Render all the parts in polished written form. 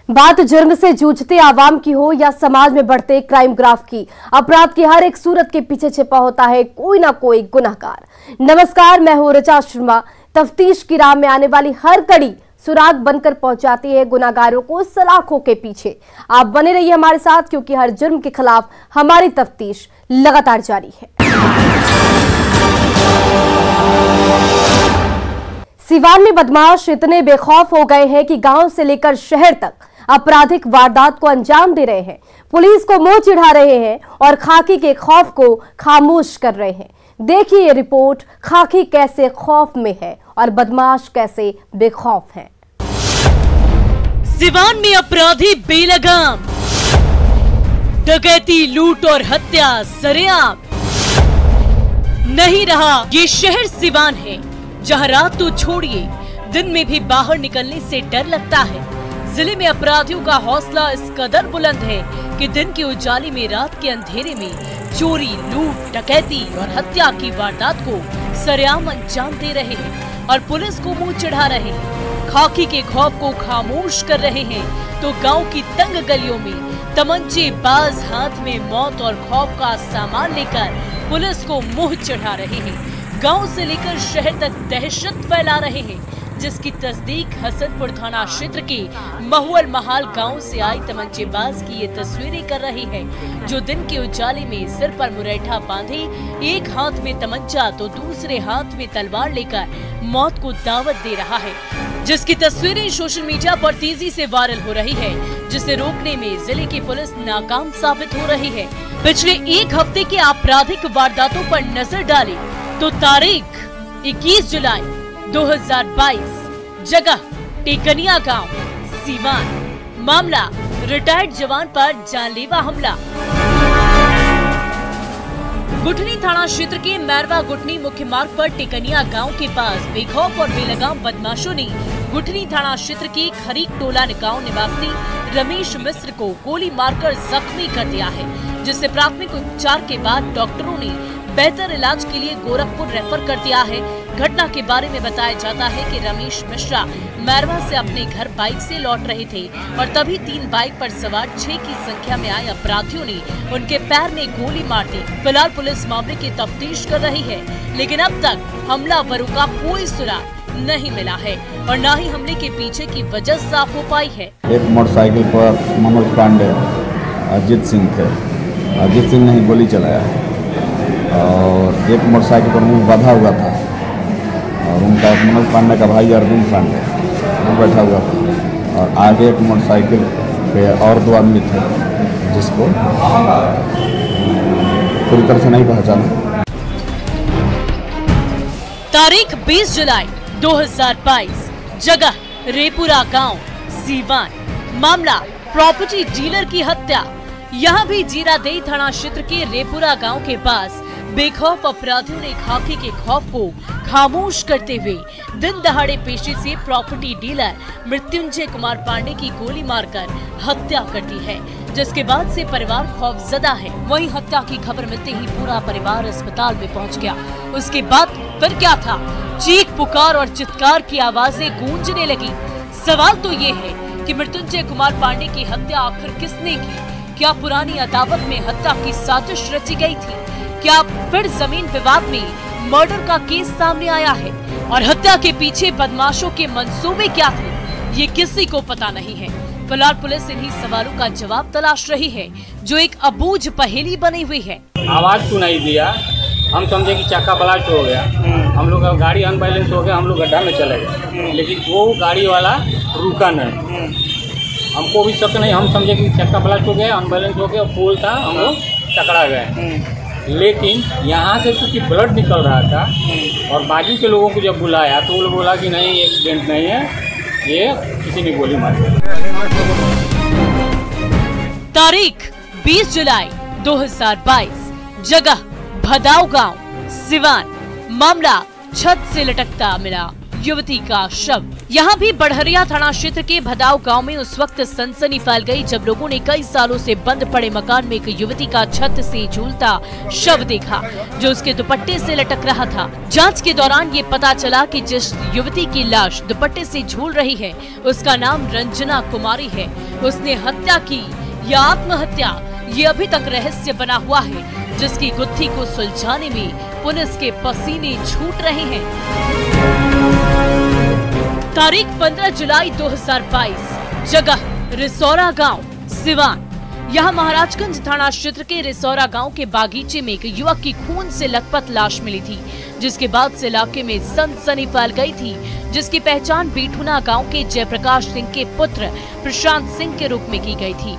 बात जुर्म से जूझते आवाम की हो या समाज में बढ़ते क्राइम ग्राफ की, अपराध की हर एक सूरत के पीछे छिपा होता है कोई ना कोई गुनहगार। नमस्कार, मैं हूं ऋचा शर्मा। तफ्तीश की राह में आने वाली हर कड़ी सुराग बनकर पहुंचाती है गुनहगारों को सलाखों के पीछे। आप बने रहिए हमारे साथ, क्योंकि हर जुर्म के खिलाफ हमारी तफ्तीश लगातार जारी है। सीवान में बदमाश इतने बेखौफ हो गए हैं कि गांव से लेकर शहर तक आपराधिक वारदात को अंजाम दे रहे हैं, पुलिस को मुंह चिढ़ा रहे हैं और खाकी के खौफ को खामोश कर रहे हैं। देखिए ये रिपोर्ट, खाकी कैसे खौफ में है और बदमाश कैसे बेखौफ हैं। सीवान में अपराधी बेलगाम, डकैती, लूट और हत्या सरेआम। नहीं रहा ये शहर सीवान है, जहां रात तो छोड़िए दिन में भी बाहर निकलने से डर लगता है। जिले में अपराधियों का हौसला इस कदर बुलंद है कि दिन के उजाले में रात के अंधेरे में चोरी, लूट, डकैती और हत्या की वारदात को सरेआम अंजाम दे रहे हैं और पुलिस को मुंह चढ़ा रहे हैं। खाकी के खौफ को खामोश कर रहे हैं तो गांव की तंग गलियों में तमंचे बाज हाथ में मौत और खौफ का सामान लेकर पुलिस को मुंह चढ़ा रहे हैं। गांव से लेकर शहर तक दहशत फैला रहे हैं, जिसकी तस्दीक हसनपुर थाना क्षेत्र के महुअल महाल गांव से आई तमंचेबाज की ये तस्वीरें कर रही है, जो दिन के उजाले में सिर पर मुरैठा बांधे, एक हाथ में तमंचा तो दूसरे हाथ में तलवार लेकर मौत को दावत दे रहा है, जिसकी तस्वीरें सोशल मीडिया पर तेजी से वायरल हो रही है, जिसे रोकने में जिले की पुलिस नाकाम साबित हो रही है। पिछले एक हफ्ते के आपराधिक वारदातों पर नजर डालें तो तारीख 21 जुलाई 2022, जगह टेकनिया गांव, सीवान। मामला रिटायर्ड जवान पर जानलेवा हमला। गुठनी थाना क्षेत्र के मैरवा गुठनी मुख्य मार्ग पर टेकनिया गांव के पास बेखौफ और बेलगाम बदमाशों ने गुठनी थाना क्षेत्र के खरीक टोला गांव निवासी रमेश मिश्र को गोली मारकर जख्मी कर दिया है, जिससे प्राथमिक उपचार के बाद डॉक्टरों ने बेहतर इलाज के लिए गोरखपुर रेफर कर दिया है। घटना के बारे में बताया जाता है कि रमेश मिश्रा मैरवा से अपने घर बाइक से लौट रहे थे और तभी 3 बाइक पर सवार 6 की संख्या में आए अपराधियों ने उनके पैर में गोली मार दी। फिलहाल पुलिस मामले की तफ्तीश कर रही है, लेकिन अब तक हमलावरों का कोई सुराग नहीं मिला है और न ही हमले के पीछे की वजह साफ हो पाई है। एक मोटरसाइकिल पर मनोज पांडे, अजीत सिंह थे। अजीत सिंह ने ही गोली चलाया और एक मोटरसाइकिल पर मुंह बांधा हुआ था और उनका मनोज पांडे का भाई अर्जुन पांडे वो बैठा हुआ था और आगे एक मोटरसाइकिल पे और 2 आदमी थे, जिसको पूरी तरह से नहीं पहचाना। तारीख 20 जुलाई 2022, जगह रेपुरा गांव, सीवान। मामला प्रॉपर्टी डीलर की हत्या। यहाँ भी जीरादेई थाना क्षेत्र के रेपुरा गांव के पास बेखौफ अपराधियों ने खाकी के खौफ को खामोश करते हुए दिन दहाड़े पेशे से प्रॉपर्टी डीलर मृत्युंजय कुमार पांडे की गोली मारकर हत्या कर दी है, जिसके बाद से परिवार खौफजदा है। वहीं हत्या की खबर मिलते ही पूरा परिवार अस्पताल में पहुंच गया। उसके बाद फिर क्या था? चीख पुकार और चित्कार की आवाजें गूंजने लगी। सवाल तो ये है कि मृत्युंजय कुमार पांडे की हत्या आखिर किसने की? क्या पुरानी अदावत में हत्या की साजिश रची गई थी? क्या फिर जमीन विवाद में मर्डर का केस सामने आया है? और हत्या के पीछे बदमाशों के मंसूबे क्या थे, ये किसी को पता नहीं है। फिलहाल पुलिस इन्हीं सवालों का जवाब तलाश रही है, जो एक अबूझ पहेली बनी हुई है। आवाज सुनाई दिया, हम समझे कि चक्का ब्लास्ट हो गया, हम लोग का गाड़ी अनबैलेंस हो गया, हम लोग गड्ढा में चले गए, लेकिन वो गाड़ी वाला रुका नहीं। हमको भी शक नहीं, हम समझे कि चक्का ब्लास्ट हो गया, अनबैलेंस हो गया, पोल था, हम लोग टकरा गए। लेकिन यहाँ से क्योंकि ब्लड निकल रहा था और बाजू के लोगों को जब बुलाया तो वो लोग बोला कि नहीं, एक्सीडेंट नहीं है, ये किसी ने गोली मारी। तारीख 20 जुलाई 2022, जगह भदाव गांव, सीवान। मामला छत से लटकता मिला युवती का शव। यहाँ भी बड़हरिया थाना क्षेत्र के भदाव गांव में उस वक्त सनसनी फैल गई जब लोगों ने कई सालों से बंद पड़े मकान में एक युवती का छत से झूलता शव देखा, जो उसके दुपट्टे से लटक रहा था। जांच के दौरान ये पता चला कि जिस युवती की लाश दुपट्टे से झूल रही है उसका नाम रंजना कुमारी है। उसने हत्या की या आत्महत्या, ये अभी तक रहस्य बना हुआ है, जिसकी गुत्थी को सुलझाने में पुलिस के पसीने छूट रहे हैं। तारीख 15 जुलाई 2022, जगह रिसौरा गांव, सिवान। यहां महाराजगंज थाना क्षेत्र के रिसौरा गांव के बागीचे में एक युवक की खून से लथपथ लाश मिली थी, जिसके बाद से इलाके में सनसनी फैल गई थी, जिसकी पहचान बीठुना गांव के जयप्रकाश सिंह के पुत्र प्रशांत सिंह के रूप में की गई थी।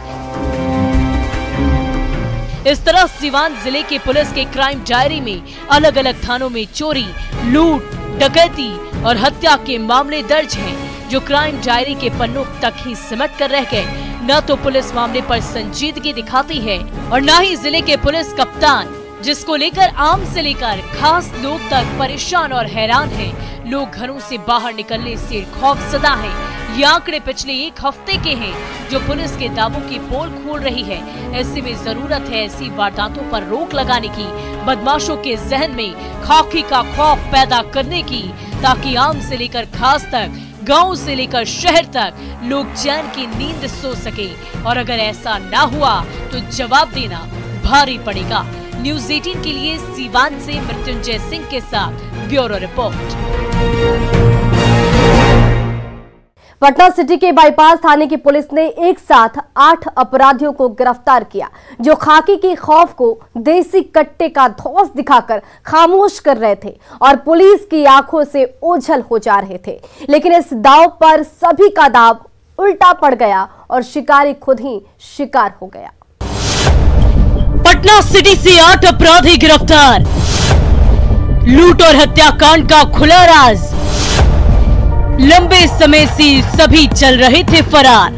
इस तरह सिवान जिले के पुलिस के क्राइम डायरी में अलग अलग थानों में चोरी, लूट, डकैती और हत्या के मामले दर्ज हैं, जो क्राइम डायरी के पन्नों तक ही सिमट कर रह गए। न तो पुलिस मामले पर संजीदगी दिखाती है और न ही जिले के पुलिस कप्तान, जिसको लेकर आम से लेकर खास लोग तक परेशान और हैरान हैं। लोग घरों से बाहर निकलने से खौफजदा हैं। ये आंकड़े पिछले एक हफ्ते के हैं, जो पुलिस के दावों की पोल खोल रही है। ऐसे में जरूरत है ऐसी वारदातों पर रोक लगाने की, बदमाशों के जहन में खाकी का खौफ पैदा करने की, ताकि आम से लेकर खास तक, गांव से लेकर शहर तक लोग चैन की नींद सो सके। और अगर ऐसा ना हुआ तो जवाब देना भारी पड़ेगा। न्यूज़ 18 के लिए सीवान से मृत्युंजय सिंह के साथ ब्यूरो रिपोर्ट। पटना सिटी के बाईपास थाने की पुलिस ने एक साथ 8 अपराधियों को गिरफ्तार किया, जो खाकी के खौफ को देसी कट्टे का धौंस दिखाकर खामोश कर रहे थे और पुलिस की आंखों से ओझल हो जा रहे थे। लेकिन इस दांव पर सभी का दांव उल्टा पड़ गया और शिकारी खुद ही शिकार हो गया। पटना सिटी से 8 अपराधी गिरफ्तार, लूट और हत्याकांड का खुला राज। लंबे समय से सभी चल रहे थे फरार।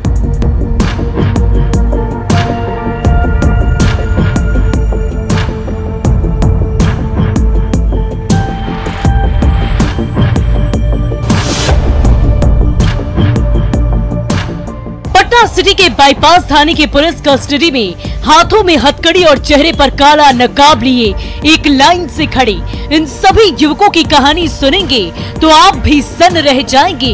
पटना सिटी के बाईपास थाने की पुलिस कस्टडी में हाथों में हथकड़ी और चेहरे पर काला नकाब लिए एक लाइन से खड़े इन सभी युवकों की कहानी सुनेंगे तो आप भी सन्न रह जाएंगे।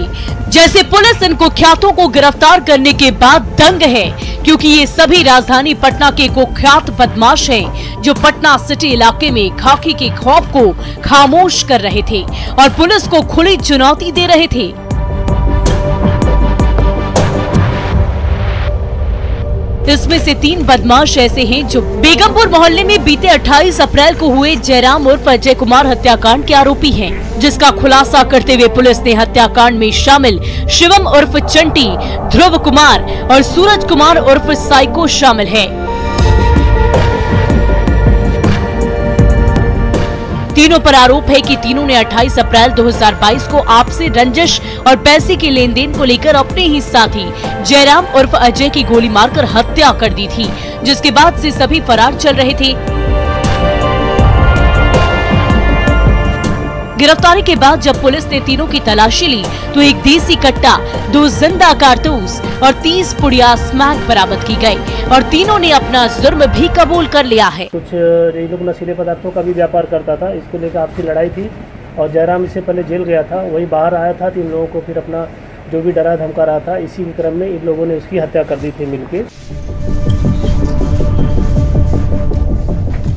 जैसे पुलिस इन कुख्यातों को गिरफ्तार करने के बाद दंग है, क्योंकि ये सभी राजधानी पटना के कुख्यात बदमाश हैं, जो पटना सिटी इलाके में खाकी के खौफ को खामोश कर रहे थे और पुलिस को खुली चुनौती दे रहे थे। इसमें से 3 बदमाश ऐसे हैं जो बेगमपुर मोहल्ले में बीते 28 अप्रैल को हुए जयराम उर्फ अजय कुमार हत्याकांड के आरोपी हैं, जिसका खुलासा करते हुए पुलिस ने हत्याकांड में शामिल शिवम उर्फ चंटी, ध्रुव कुमार और सूरज कुमार उर्फ साइको शामिल है। तीनों पर आरोप है कि तीनों ने 28 अप्रैल 2022 को आपसी रंजिश और पैसे के लेन देन को लेकर अपने ही साथी जयराम उर्फ अजय की गोली मारकर हत्या कर दी थी, जिसके बाद से सभी फरार चल रहे थे। गिरफ्तारी के बाद जब पुलिस ने तीनों की तलाशी ली तो एक देसी कट्टा, 2 जिंदा कारतूस और 30 पुड़िया स्मैक बरामद की गई और तीनों ने अपना जुर्म भी कबूल कर लिया है। कुछ ये लोग नशीले पदार्थों का भी व्यापार करता था, इसको लेकर आपसी लड़ाई थी और जयराम इससे पहले जेल गया था, वही बाहर आया था। 3 लोगों को फिर अपना जो भी डरा धमका रहा था, इसी क्रम में इन लोगों ने उसकी हत्या कर दी थी मिलके।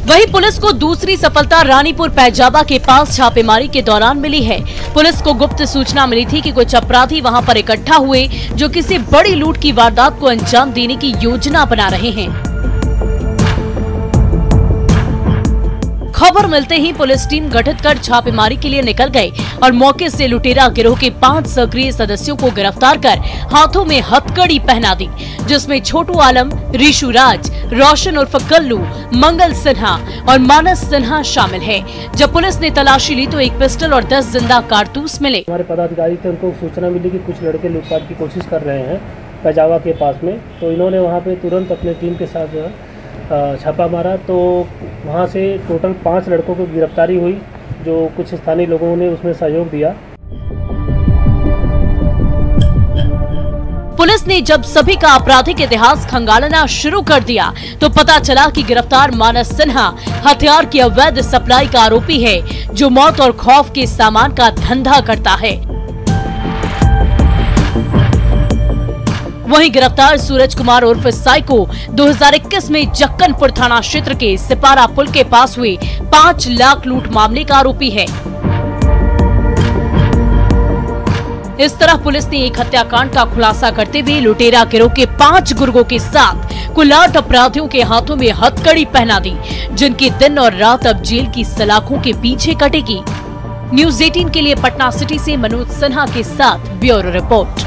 वहीं पुलिस को दूसरी सफलता रानीपुर पैजाबा के पास छापेमारी के दौरान मिली है। पुलिस को गुप्त सूचना मिली थी कि कुछ अपराधी वहां पर इकट्ठा हुए जो किसी बड़ी लूट की वारदात को अंजाम देने की योजना बना रहे हैं। खबर मिलते ही पुलिस टीम गठित कर छापेमारी के लिए निकल गए और मौके से लुटेरा गिरोह के 5 सक्रिय सदस्यों को गिरफ्तार कर हाथों में हथकड़ी पहना दी, जिसमें छोटू आलम, ऋषु राज, रोशन उर्फ कल्लू, मंगल सिन्हा और मानस सिन्हा शामिल है। जब पुलिस ने तलाशी ली तो एक पिस्टल और 10 जिंदा कारतूस मिले। हमारे पदाधिकारी थे, उनको सूचना मिली कि कुछ लड़के लूटपाट की कोशिश कर रहे हैं पैजाबा के पास में, तो इन्होंने वहाँ पे तुरंत अपने टीम के साथ जो है छापा मारा। तो वहाँ से टोटल 5 लड़कों को गिरफ्तारी हुई, जो कुछ स्थानीय लोगों ने उसमें सहयोग दिया। पुलिस ने जब सभी का आपराधिक इतिहास खंगालना शुरू कर दिया तो पता चला कि गिरफ्तार मानस सिन्हा हथियार की अवैध सप्लाई का आरोपी है, जो मौत और खौफ के सामान का धंधा करता है। वहीं गिरफ्तार सूरज कुमार उर्फ साइको 2021 में जक्कनपुर थाना क्षेत्र के सिपारा पुल के पास हुए 5 लाख लूट मामले का आरोपी है। इस तरह पुलिस ने एक हत्याकांड का खुलासा करते हुए लुटेरा गिरोह के 5 गुर्गों के साथ कुल 8 अपराधियों के हाथों में हथकड़ी पहना दी, जिनकी दिन और रात अब जेल की सलाखों के पीछे कटेगी। न्यूज़ 18 के लिए पटना सिटी से मनोज सिन्हा के साथ ब्यूरो रिपोर्ट।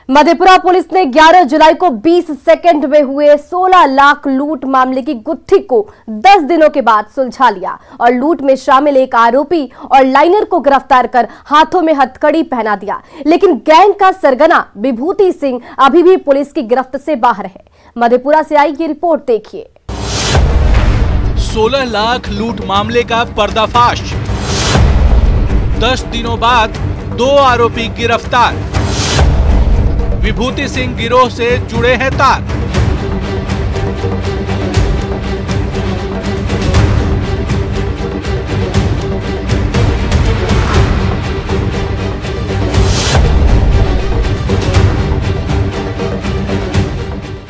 मधेपुरा पुलिस ने 11 जुलाई को 20 सेकंड में हुए 16 लाख लूट मामले की गुत्थी को 10 दिनों के बाद सुलझा लिया और लूट में शामिल एक आरोपी और लाइनर को गिरफ्तार कर हाथों में हथकड़ी पहना दिया। लेकिन गैंग का सरगना विभूति सिंह अभी भी पुलिस की गिरफ्त से बाहर है। मधेपुरा से आई ये रिपोर्ट देखिए। 16 लाख लूट मामले का पर्दाफाश, 10 दिनों बाद 2 आरोपी गिरफ्तार। विभूति सिंह गिरोह से जुड़े हैं तार।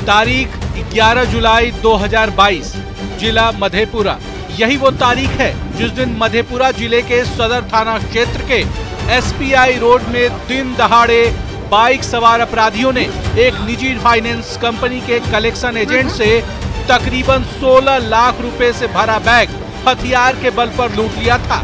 तारीख 11 जुलाई 2022, जिला मधेपुरा। यही वो तारीख है जिस दिन मधेपुरा जिले के सदर थाना क्षेत्र के SPI रोड में दिन दहाड़े बाइक सवार अपराधियों ने एक निजी फाइनेंस कंपनी के कलेक्शन एजेंट से तकरीबन 16 लाख रुपए से भरा बैग हथियार के बल पर लूट लिया था।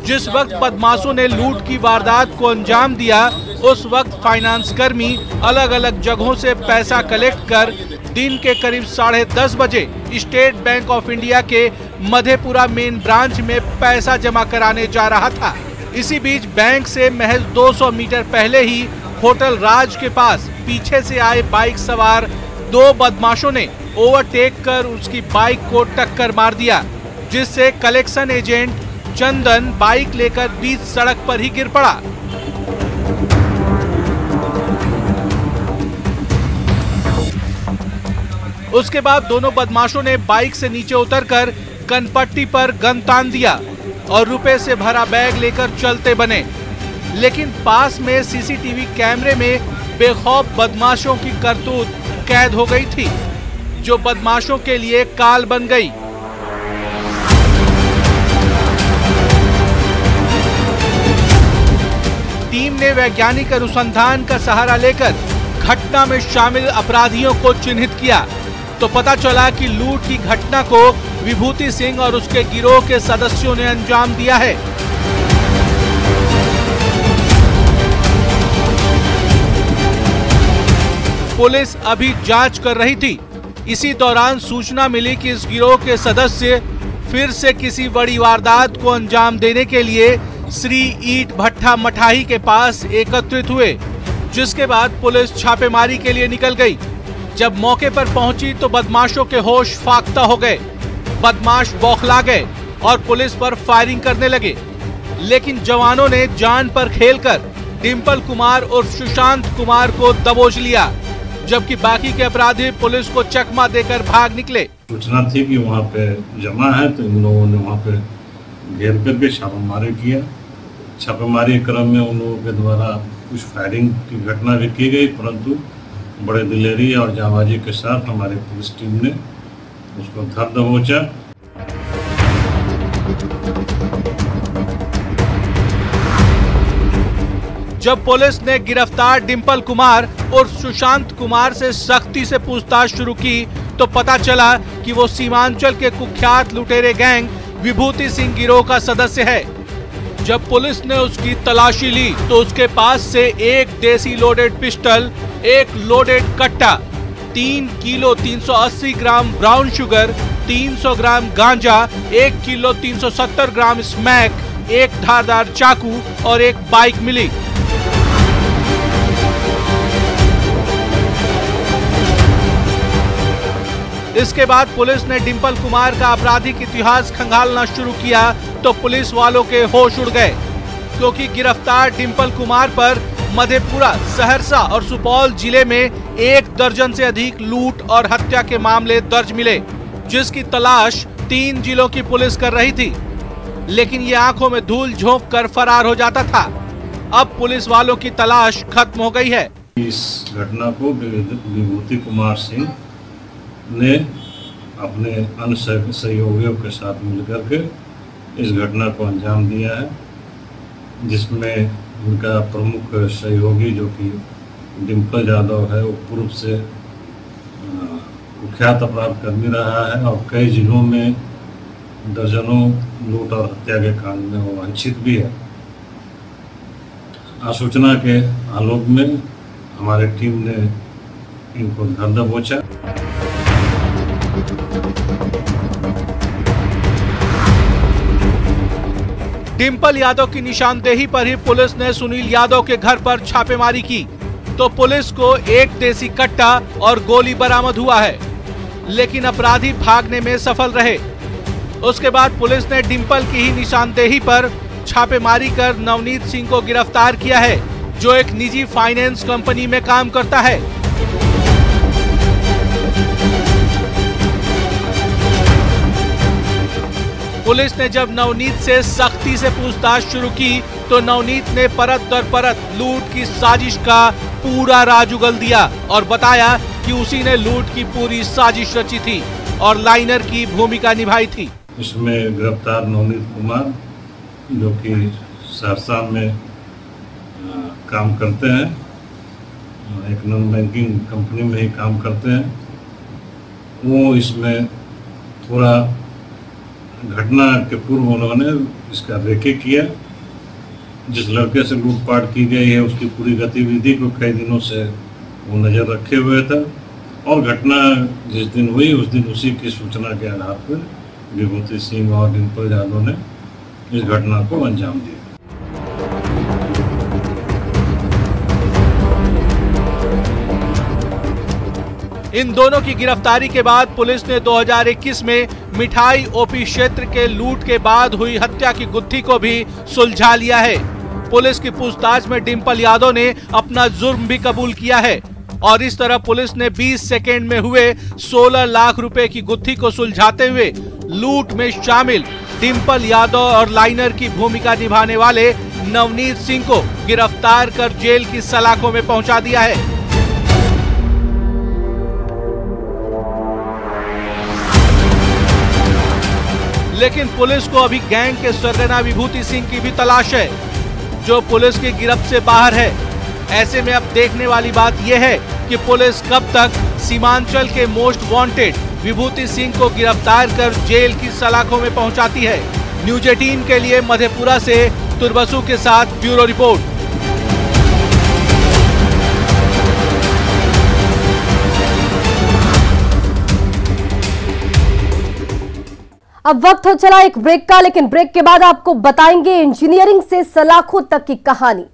जिस वक्त बदमाशों ने लूट की वारदात को अंजाम दिया, उस वक्त फाइनेंस कर्मी अलग अलग जगहों से पैसा कलेक्ट कर दिन के करीब 10:30 बजे स्टेट बैंक ऑफ इंडिया के मधेपुरा मेन ब्रांच में पैसा जमा कराने जा रहा था। इसी बीच बैंक से महज 200 मीटर पहले ही होटल राज के पास पीछे से आए बाइक सवार 2 बदमाशों ने ओवरटेक कर उसकी बाइक को टक्कर मार दिया, जिससे कलेक्शन एजेंट चंदन बाइक लेकर बीच सड़क पर ही गिर पड़ा। उसके बाद दोनों बदमाशों ने बाइक से नीचे उतरकर कनपट्टी पर गन तान दिया और रुपए से भरा बैग लेकर चलते बने। लेकिन पास में सीसीटीवी कैमरे में बेखौफ बदमाशों की करतूत कैद हो गई थी, जो बदमाशों के लिए काल बन गई। टीम ने वैज्ञानिक अनुसंधान का सहारा लेकर घटना में शामिल अपराधियों को चिन्हित किया तो पता चला कि लूट की घटना को विभूति सिंह और उसके गिरोह के सदस्यों ने अंजाम दिया है। पुलिस अभी जांच कर रही थी। इसी दौरान सूचना मिली कि इस गिरोह के सदस्य फिर से किसी बड़ी वारदात को अंजाम देने के लिए श्री ईट भट्टा मठाही के पास एकत्रित हुए, जिसके बाद पुलिस छापेमारी के लिए निकल गई। जब मौके पर पहुंची तो बदमाशों के होश फाख्ता हो गए। बदमाश बौखला गए और पुलिस पर फायरिंग करने लगे, लेकिन जवानों ने जान पर खेलकर डिंपल कुमार और सुशांत कुमार को दबोच लिया, जबकि बाकी के अपराधी पुलिस को चकमा देकर भाग निकले। सूचना थी कि वहाँ पे जमा है, तो इन लोगों ने वहाँ पे घेर करके छापेमारी किया। छापेमारी क्रम में उन लोगों के द्वारा कुछ फायरिंग की घटना भी की गई, परंतु बड़े दिलेरी और जांबाजी के साथ हमारी पुलिस टीम ने उसको धर दबोचा। जब पुलिस ने गिरफ्तार डिंपल कुमार और सुशांत कुमार से सख्ती से पूछताछ शुरू की तो पता चला कि वो सीमांचल के कुख्यात लुटेरे गैंग विभूति सिंह गिरोह का सदस्य है। जब पुलिस ने उसकी तलाशी ली तो उसके पास से एक देसी लोडेड पिस्टल, एक लोडेड कट्टा, 3 किलो 380 ग्राम ब्राउन शुगर, 300 ग्राम गांजा, 1 किलो 370 ग्राम स्मैक, एक धारदार चाकू और एक बाइक मिली। इसके बाद पुलिस ने डिंपल कुमार का आपराधिक इतिहास खंगालना शुरू किया तो पुलिस वालों के होश उड़ गए, क्योंकि गिरफ्तार डिंपल कुमार पर मधेपुरा, सहरसा और सुपौल जिले में 1 दर्जन से अधिक लूट और हत्या के मामले दर्ज मिले, जिसकी तलाश 3 जिलों की पुलिस कर रही थी, लेकिन ये आंखों में धूल झोंक कर फरार हो जाता था। अब पुलिस वालों की तलाश खत्म हो गई है। इस घटना को विभूति कुमार सिंह ने अपने अन्य सहयोगियों के साथ मिलकर के इस घटना को अंजाम दिया है, जिसमें उनका प्रमुख सहयोगी जो कि डिंपल यादव है, वो पूर्व से कुख्यात अपराध कर्मी रहा है और कई जिलों में दर्जनों लूट और हत्या के कांड में वो वांछित भी है। आसूचना के आलोक में हमारी टीम ने इनको घर दबोचा। डिंपल यादव की निशानदेही पर ही पुलिस ने सुनील यादव के घर पर छापेमारी की तो पुलिस को 1 देसी कट्टा और गोली बरामद हुआ है, लेकिन अपराधी भागने में सफल रहे। उसके बाद पुलिस ने डिंपल की ही निशानदेही पर छापेमारी कर नवनीत सिंह को गिरफ्तार किया है, जो एक निजी फाइनेंस कंपनी में काम करता है। पुलिस ने जब नवनीत से सख्ती से पूछताछ शुरू की तो नवनीत ने परत दर परत लूट की साजिश का पूरा राज उगल दिया और बताया कि उसी ने लूट की पूरी साजिश रची थी और लाइनर की भूमिका निभाई थी। इसमें गिरफ्तार नवनीत कुमार जो कि सहरसा में काम करते हैं, एक नॉन बैंकिंग कंपनी में ही काम करते हैं, वो इसमें थोड़ा घटना के पूर्व उन्होंने इसका रेकी किया। जिस लड़के से लूटपाट की गई है उसकी पूरी गतिविधि को कई दिनों से वो नज़र रखे हुए था और घटना जिस दिन हुई उस दिन उसी की सूचना के आधार पर विभूति सिंह और डिंपल यादव ने इस घटना को अंजाम दिया। इन दोनों की गिरफ्तारी के बाद पुलिस ने 2021 में मिठाई ओपी क्षेत्र के लूट के बाद हुई हत्या की गुत्थी को भी सुलझा लिया है। पुलिस की पूछताछ में डिंपल यादव ने अपना जुर्म भी कबूल किया है और इस तरह पुलिस ने 20 सेकेंड में हुए 16 लाख रुपए की गुत्थी को सुलझाते हुए लूट में शामिल डिंपल यादव और लाइनर की भूमिका निभाने वाले नवनीत सिंह को गिरफ्तार कर जेल की सलाखों में पहुंचा दिया है। लेकिन पुलिस को अभी गैंग के सरगना विभूति सिंह की भी तलाश है, जो पुलिस की गिरफ्त से बाहर है। ऐसे में अब देखने वाली बात यह है कि पुलिस कब तक सीमांचल के मोस्ट वांटेड विभूति सिंह को गिरफ्तार कर जेल की सलाखों में पहुंचाती है। न्यूज 18 के लिए मधेपुरा से तुरबसु के साथ ब्यूरो रिपोर्ट। अब वक्त हो चला एक ब्रेक का, लेकिन ब्रेक के बाद आपको बताएंगे इंजीनियरिंग से सलाखों तक की कहानी।